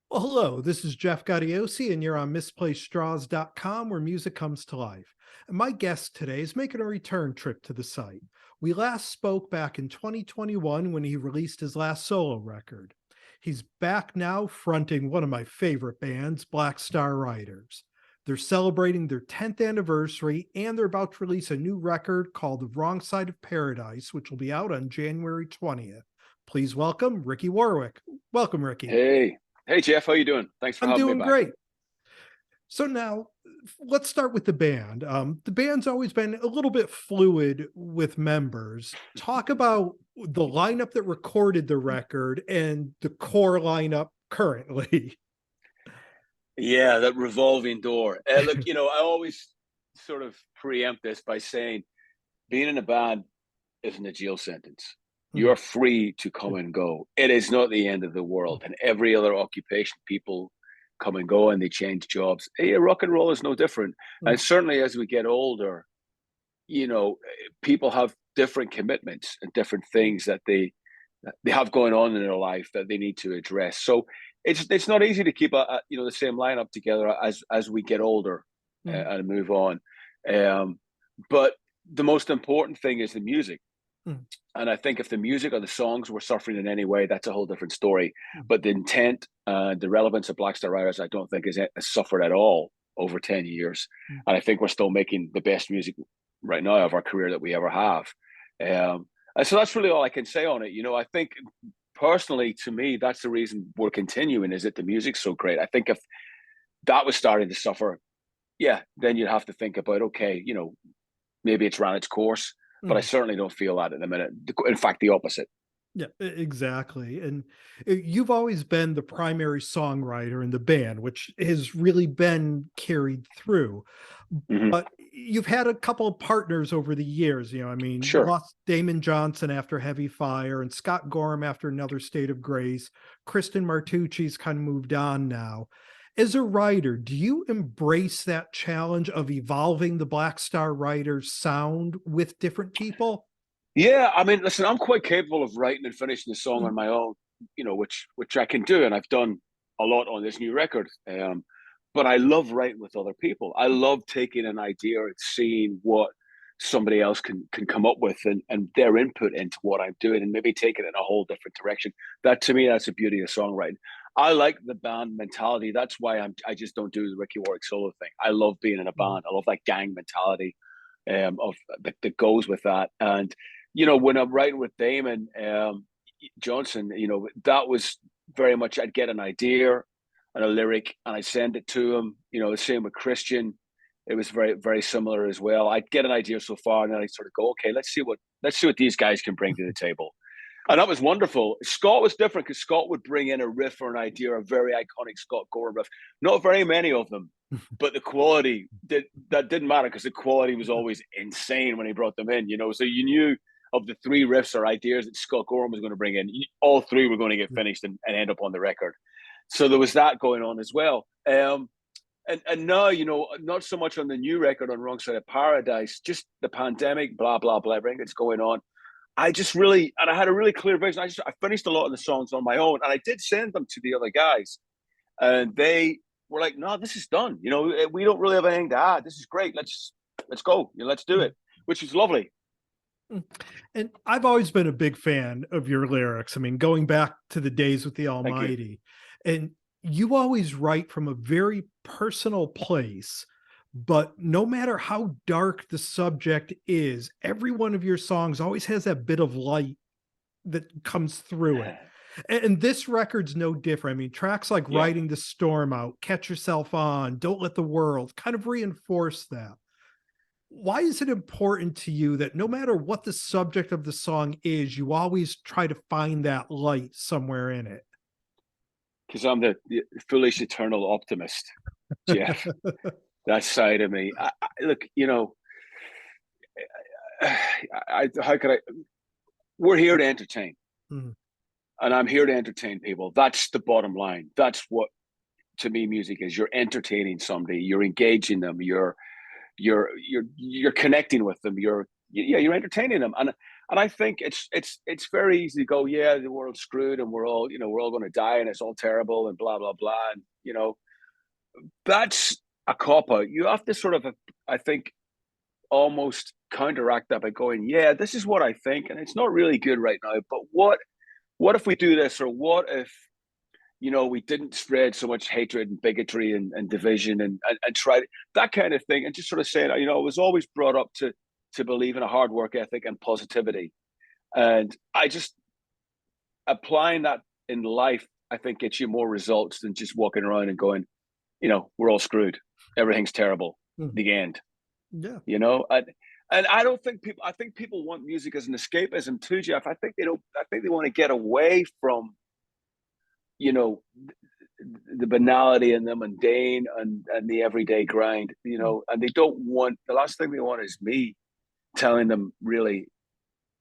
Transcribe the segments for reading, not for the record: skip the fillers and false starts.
Well, hello, this is Jeff Gaudiosi, and you're on misplacedstraws.com where music comes to life. And my guest today is making a return trip to the site. We last spoke back in 2021 when he released his last solo record. He's back now fronting one of my favorite bands, Black Star Riders. They're celebrating their 10th anniversary and they're about to release a new record called The Wrong Side of Paradise, which will be out on January 20th. Please welcome Ricky Warwick. Welcome, Ricky. Hey, Jeff, how you doing? Thanks for I'm having me doing back. great. So now let's start with the band. The band's always been a little bit fluid with members. Talk about the lineup that recorded the record and the core lineup currently. Yeah, that revolving door. Look, I always sort of preempt this by saying being in a band isn't a jail sentence. Mm, You're free to come and go. It is not the end of the world. And every other occupation, people come and go and they change jobs. Hey, rock and roll is no different. mm, And certainly as we get older, you know, people have different commitments and different things that they have going on in their life that they need to address. So it's not easy to keep the same lineup together as we get older mm, and move on. Um, but the most important thing is the music. mm, And I think if the music or the songs were suffering in any way, that's a whole different story. mm, But the intent and the relevance of Black Star Riders, I don't think has suffered at all over 10 years. mm. And I think we're still making the best music right now of our career that we ever have. And so that's really all I can say on it. I think personally, to me, that's the reason we're continuing is that the music's so great. I think if that was starting to suffer, yeah, then you'd have to think about, okay, maybe it's ran its course, but I Mm. certainly don't feel that at the minute. In fact, the opposite. Yeah, exactly. And you've always been the primary songwriter in the band, which has really been carried through. Hmm. But you've had a couple of partners over the years. I mean, you Sure. lost Damon Johnson after Heavy Fire and Scott Gorham after Another State of Grace. Kristen Martucci's kind of moved on now. As a writer, do you embrace that challenge of evolving the Black Star Riders sound with different people? Yeah, I mean, listen, I'm quite capable of writing and finishing a song Mm, on my own, which I can do, and I've done a lot on this new record. But I love writing with other people. I love taking an idea and seeing what somebody else can come up with and their input into what I'm doing and maybe take it in a whole different direction. That to me, that's the beauty of songwriting. I like the band mentality. That's why I just don't do the Ricky Warwick solo thing. I love being in a mm, band. I love that gang mentality of that goes with that. And when I'm writing with Damon Johnson, that was very much I'd get an idea and a lyric and I'd send it to him. The same with Christian. It was very, very similar as well. I'd get an idea so far and then I'd sort of go, okay, let's see what these guys can bring to the table. And that was wonderful. Scott was different because Scott would bring in a riff or an idea, a very iconic Scott Gorham riff. Not very many of them, but the quality that didn't matter because the quality was always insane when he brought them in. So you knew of the three riffs or ideas that Scott Gorham was going to bring in, all three were going to get finished and end up on the record. So there was that going on as well. And now, not so much on the new record on Wrong Side of Paradise, just the pandemic, blah, blah, blah, everything that's going on. And I had a really clear vision. I finished a lot of the songs on my own and I did send them to the other guys and they were like, no, this is done. We don't really have anything to add. This is great. Let's go. Let's do mm. it, which is lovely. Mm. And I've always been a big fan of your lyrics. I mean, going back to the days with the Thank you. Almighty, and you always write from a very personal place. But no matter how dark the subject is, every one of your songs always has that bit of light that comes through it. And this record's no different. I mean, tracks like Yeah. Riding the Storm Out, Catch Yourself On, Don't Let the World kind of reinforce that. Why is it important to you that no matter what the subject of the song is, you always try to find that light somewhere in it? Because I'm the foolish eternal optimist, Jeff. That side of me. Look, how could I? We're here to entertain, Mm, and I'm here to entertain people. That's the bottom line. That's what to me music is. You're entertaining somebody. You're engaging them. You're connecting with them. You're entertaining them. And And I think it's very easy to go, yeah, the world's screwed and we're all going to die and it's all terrible and blah blah blah. And that's a cop out. You have to sort of, I think, almost counteract that by going, yeah, this is what I think, and it's not really good right now. But what if we do this, or what if we didn't spread so much hatred and bigotry and division and try that kind of thing, and just sort of saying, I was always brought up to believe in a hard work ethic and positivity, and I just applying that in life, I think gets you more results than just walking around and going, we're all screwed, everything's terrible, the end. Yeah. And I don't think people. I think people want music as an escapism too, Jeff. I think they don't. I think they want to get away from, the banality and the mundane and the everyday grind. And they don't want. The last thing they want is me telling them really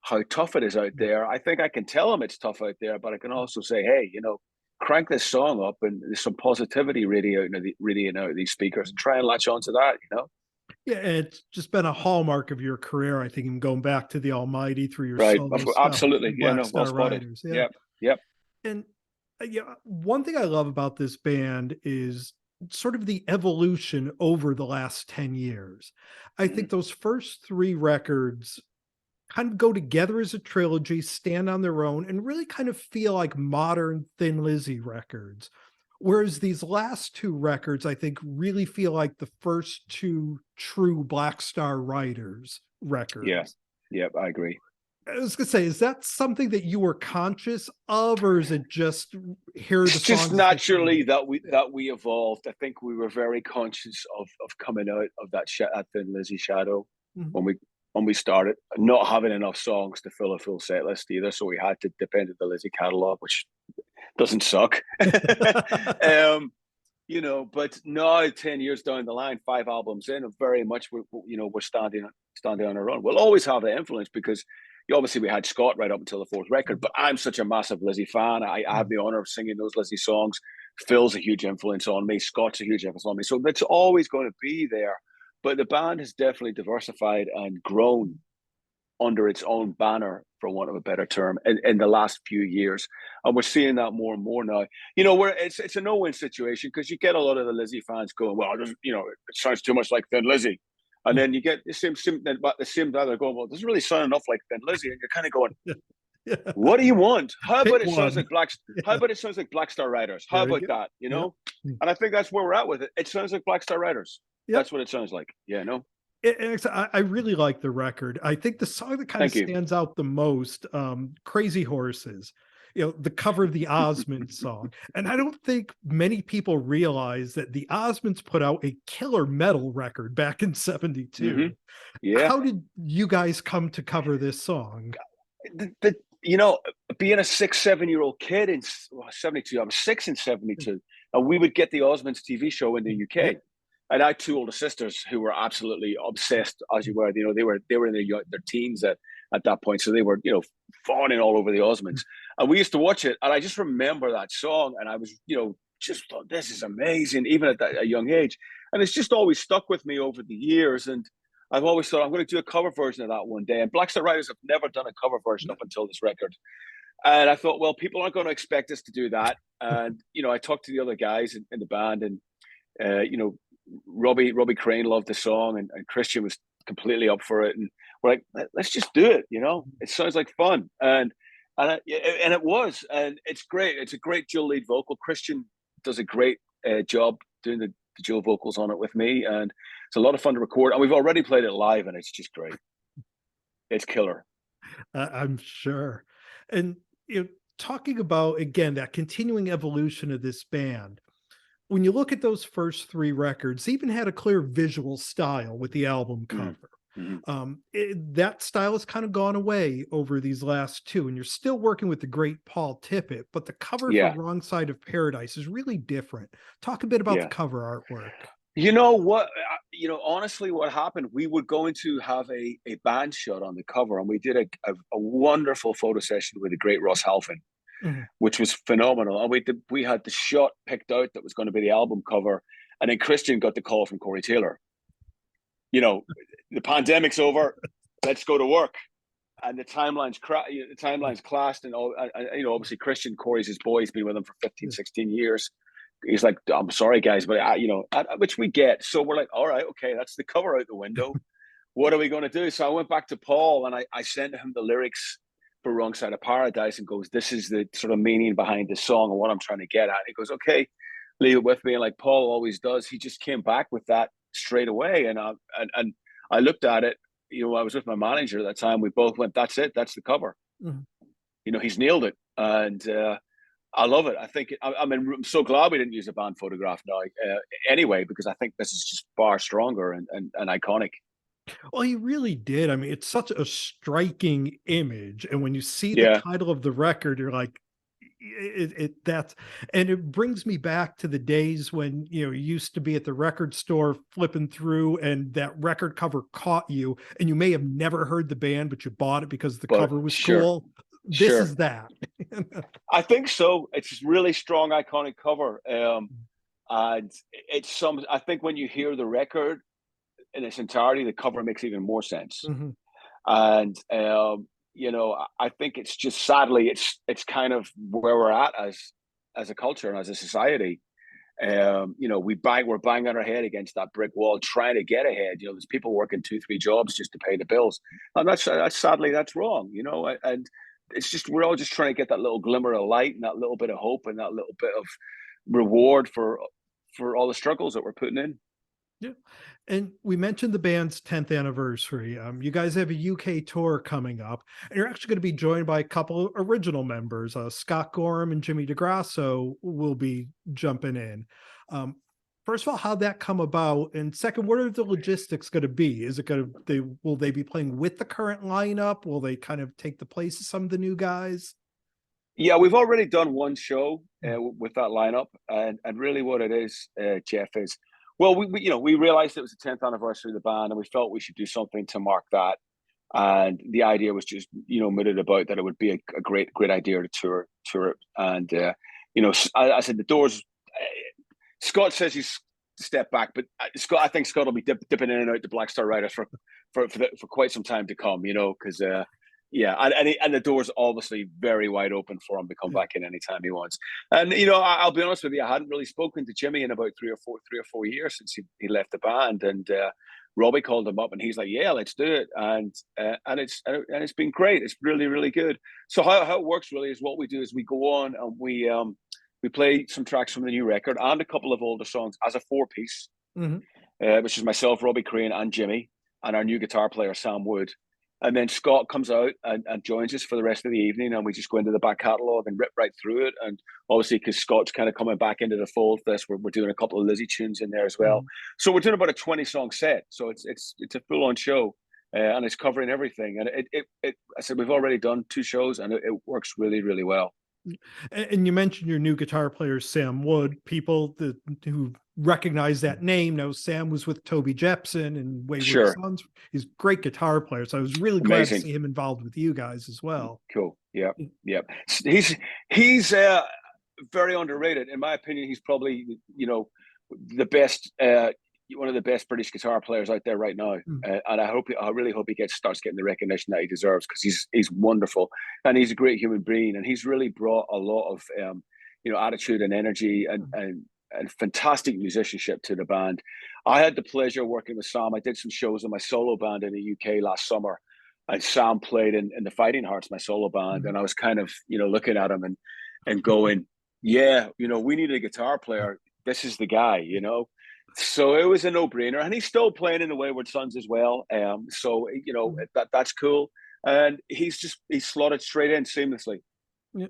how tough it is out there. I think I can tell them it's tough out there, but I can also say, hey, crank this song up and there's some positivity radiating out of these speakers, and try and latch onto that. Yeah, it's just been a hallmark of your career, I think, and going back to the Almighty through your Right. solo stuff, Absolutely. Yeah, Black no, well Star spotted. Riders. Yeah. Yep. And one thing I love about this band is sort of the evolution over the last 10 years. I think those first 3 records kind of go together as a trilogy, stand on their own, and really kind of feel like modern Thin Lizzy records. Whereas these last 2 records, I think, really feel like the first 2 true Black Star Riders records. Yeah. Yep, I agree. I was gonna say, is that something that you were conscious of, or is it just hear the It's songs just as they naturally come? that we evolved. I think we were very conscious of coming out of that Thin Lizzy shadow Mhm. when we started, not having enough songs to fill a full set list either. So we had to depend on the Lizzy catalog, which doesn't suck. But now 10 years down the line, 5 albums in, very much we're standing on our own. We'll always have the influence because obviously we had Scott right up until the 4th record, but I'm such a massive Lizzy fan. I have the honor of singing those Lizzy songs. Phil's a huge influence on me. Scott's a huge influence on me. So that's always going to be there. But the band has definitely diversified and grown under its own banner, for want of a better term, in the last few years. And we're seeing that more and more now. Where it's a no-win situation, because you get a lot of the Lizzy fans going, well, it sounds too much like Thin Lizzy. And then you get the same time they're going, well, it doesn't really sound enough like Thin Lizzy. And you're kind of going, what do you want? How about it sounds like Black Star Riders? How about that? And I think that's where we're at with it. It sounds like Black Star Riders. That's what it sounds like. Yeah, no. I really like the record. I think the song that kind of stands out the most, Crazy Horses, the cover of the Osmonds song. And I don't think many people realize that the Osmonds put out a killer metal record back in 72. Mm-hmm. Yeah. How did you guys come to cover this song? Being a 6-7-year-old kid in 72, I was 6 in 72, and we would get the Osmonds TV show in the UK. Yeah. And I had 2 older sisters who were absolutely obsessed, as you were. They were in their teens at that point, so they were fawning all over the Osmonds. And we used to watch it, and I just remember that song, and I was just thought, this is amazing, even at a young age. And it's just always stuck with me over the years. And I've always thought I'm going to do a cover version of that one day. And Black Star Riders have never done a cover version up until this record. And I thought, well, people aren't going to expect us to do that. And I talked to the other guys in the band, and Robbie Crane loved the song, and Christian was completely up for it, and we're like, let's just do it. It sounds like fun, and it was, and it's great. It's a great dual lead vocal. Christian does a great job doing the dual vocals on it with me, and it's a lot of fun to record. And we've already played it live, and it's just great. It's killer. I'm sure. And talking about again that continuing evolution of this band. When you look at those first 3 records, they even had a clear visual style with the album cover. Mm-hmm. That style has kind of gone away over these last 2, and you're still working with the great Paul Tippett, but the cover for Wrong Side of Paradise is really different. Talk a bit about the cover artwork. Honestly, what happened, we were going to have a band shot on the cover, and we did a wonderful photo session with the great Ross Halfin. Mm-hmm. Which was phenomenal. And we had the shot picked out that was going to be the album cover. And then Christian got the call from Corey Taylor. The pandemic's over. Let's go to work. and the timelines clashed, and all. You know, obviously Christian Corey's his boy. He's been with him for 15, 16 years. He's like, I'm sorry, guys, but which we get. So we're like, all right, okay, that's the cover out the window. What are we going to do? So I went back to Paul and I sent him the lyrics for Wrong Side of Paradise and goes, this is the sort of meaning behind the song and what I'm trying to get at. He goes, okay, leave it with me. And like Paul always does, he just came back with that straight away. And I looked at it. You know, I was with my manager at that time. We both went, that's it. That's the cover. Mm-hmm. You know, he's nailed it. And I love it. I think, I'm so glad we didn't use a band photograph now anyway, because I think this is just far stronger and iconic. Well, he really did. I mean, it's such a striking image. And when you see the title of the record, you're like, and it brings me back to the days when, you used to be at the record store flipping through and that record cover caught you and you may have never heard the band, but you bought it because the cover was cool. This is that. I think so. It's a really strong, iconic cover. And I think when you hear the record in its entirety, the cover makes even more sense. Mm-hmm. And you know, I think it's just, sadly, it's kind of where we're at as a culture and as a society. You know, we're banging our head against that brick wall, trying to get ahead. You know, there's people working 2-3 jobs just to pay the bills, and that's sadly that's wrong. You know, and it's just, we're all just trying to get that little glimmer of light and that little bit of hope and that little bit of reward for all the struggles that we're putting in. Yeah. And we mentioned the band's 10th anniversary. You guys have a UK tour coming up, and you're actually going to be joined by a couple of original members. Scott Gorham and Jimmy DeGrasso will be jumping in. First of all, how'd that come about? And second, what are the logistics going to be? Is it going to, will they be playing with the current lineup? Will they kind of take the place of some of the new guys? Yeah, we've already done one show with that lineup. And really what it is, Jeff, is, well, we realized it was the 10th anniversary of the band, and we felt we should do something to mark that. And the idea was just, mooted about that it would be a great idea to tour it. And, I said, the Doors, Scott says he's stepped back, but I think Scott will be dipping in and out the Black Star Riders for quite some time to come, because, and the door's obviously very wide open for him to come back in anytime he wants. And I'll be honest with you, I hadn't really spoken to Jimmy in about 3 or 4 years since he left the band, and Robbie called him up, and he's like, "Yeah, let's do it," and it's been great. It's really, really good. So how it works really is, what we do is we go on and we play some tracks from the new record and a couple of older songs as a 4-piece, which is myself, Robbie Crane, and Jimmy, and our new guitar player Sam Wood. And then Scott comes out and joins us for the rest of the evening, and we just go into the back catalogue and rip right through it. And obviously, because Scott's kind of coming back into the fold for this, we're doing a couple of Lizzie tunes in there as well. So we're doing about a 20-song set. So it's a full-on show, and it's covering everything. And I said, we've already done 2 shows, and it works really, really well. And you mentioned your new guitar player, Sam Wood. People who recognize that name know Sam was with Toby Jepson and Wayward Sons. He's a great guitar player. So I was really glad to see him involved with you guys as well. Cool. Yeah. Yeah. He's very underrated. In my opinion, he's probably, the best, one of the best British guitar players out there right now. And I really hope he starts getting the recognition that he deserves, because he's wonderful, and he's a great human being, and he's really brought a lot of, attitude and energy and fantastic musicianship to the band. I had the pleasure of working with Sam. I did some shows in my solo band in the UK last summer, and Sam played in the Fighting Hearts, my solo band. And I was kind of, looking at him and going, yeah, we need a guitar player. This is the guy, So it was a no-brainer, and he's still playing in the Wayward Sons as well. So that's cool, and he's slotted straight in seamlessly. Yeah.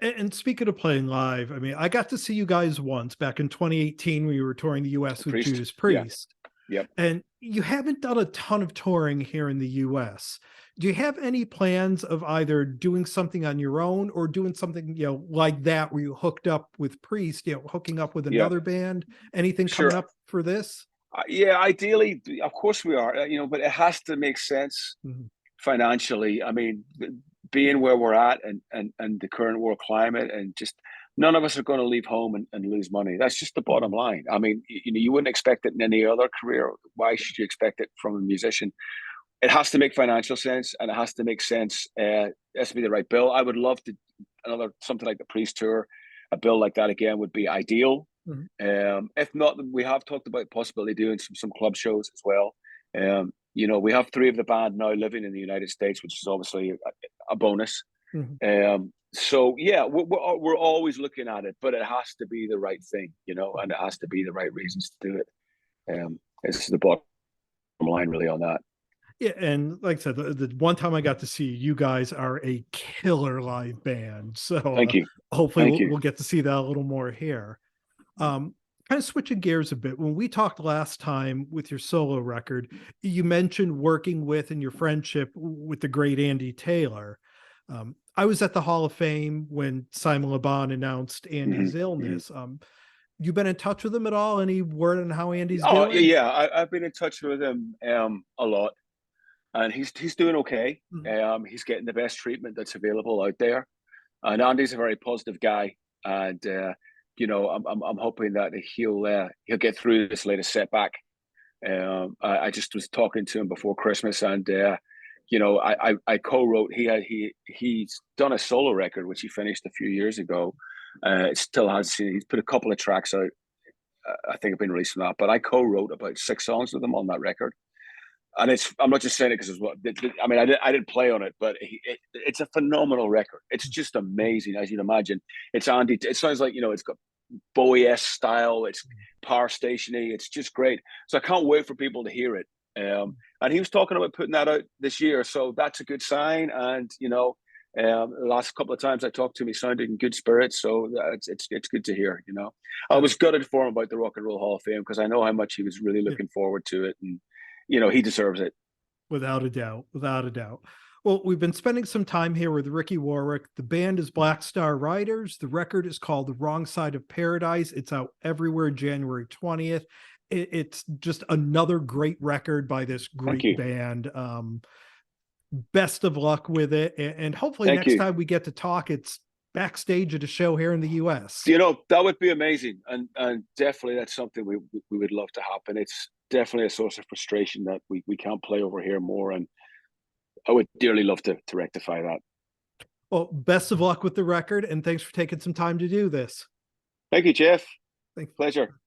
And speaking of playing live, I mean, I got to see you guys once back in 2018 when you were touring the U.S. with Judas Priest. Yeah. And you haven't done a ton of touring here in the U.S. Do you have any plans of either doing something on your own or doing something, like that, where you hooked up with Priest, hooking up with another band? Anything coming up for this? Yeah, ideally, of course we are, but it has to make sense financially. I mean, being where we're at and the current world climate, and just none of us are going to leave home and lose money. That's just the bottom line. I mean, you wouldn't expect it in any other career. Why should you expect it from a musician? it has to make financial sense, and it has to make sense. It has to be the right bill. I would love to something like the Priest Tour. A bill like that again would be ideal. If not, we have talked about possibly doing some club shows as well. We have 3 of the band now living in the United States, which is obviously a bonus. So yeah, we're always looking at it, but it has to be the right thing, and it has to be the right reasons to do it. It's the bottom line really on that. Yeah, and like I said, the one time I got to see you guys are a killer live band. So Thank you. hopefully Thank you. we'll get to see that a little more here. Kind of switching gears a bit. When we talked last time with your solo record, you mentioned working with and your friendship with the great Andy Taylor. I was at the Hall of Fame when Simon Le Bon announced Andy's illness. You been in touch with him at all? Any word on how Andy's doing? Oh yeah, I've been in touch with him a lot, and he's doing okay. He's getting the best treatment that's available out there, and Andy's a very positive guy, and I'm hoping that he'll get through this latest setback. I just was talking to him before Christmas, and I co-wrote. He's done a solo record which he finished a few years ago. It still has. He's put a couple of tracks out. I think I've been released from that, but I co-wrote about 6 songs with him on that record. And I'm not just saying it because I didn't play on it, but it's a phenomenal record. It's just amazing, as you'd imagine. It's Andy. It sounds like it's got Bowie-esque style. It's power stationy. It's just great. So I can't wait for people to hear it. And he was talking about putting that out this year, so that's a good sign. And the last couple of times I talked to him, he sounded in good spirits, so it's good to hear. I was gutted for him about the Rock and Roll Hall of Fame because I know how much he was really looking forward to it, and he deserves it. Without a doubt. Well, we've been spending some time here with Ricky Warwick. The band is Black Star Riders. The record is called The Wrong Side of Paradise. It's out everywhere January 20th. It's just another great record by this great band. Best of luck with it. And hopefully next time we get to talk, it's backstage at a show here in the US. That would be amazing. And definitely that's something we would love to happen. It's definitely a source of frustration that we can't play over here more. And I would dearly love to rectify that. Well, best of luck with the record, and thanks for taking some time to do this. Thank you, Jeff. Thanks. Pleasure.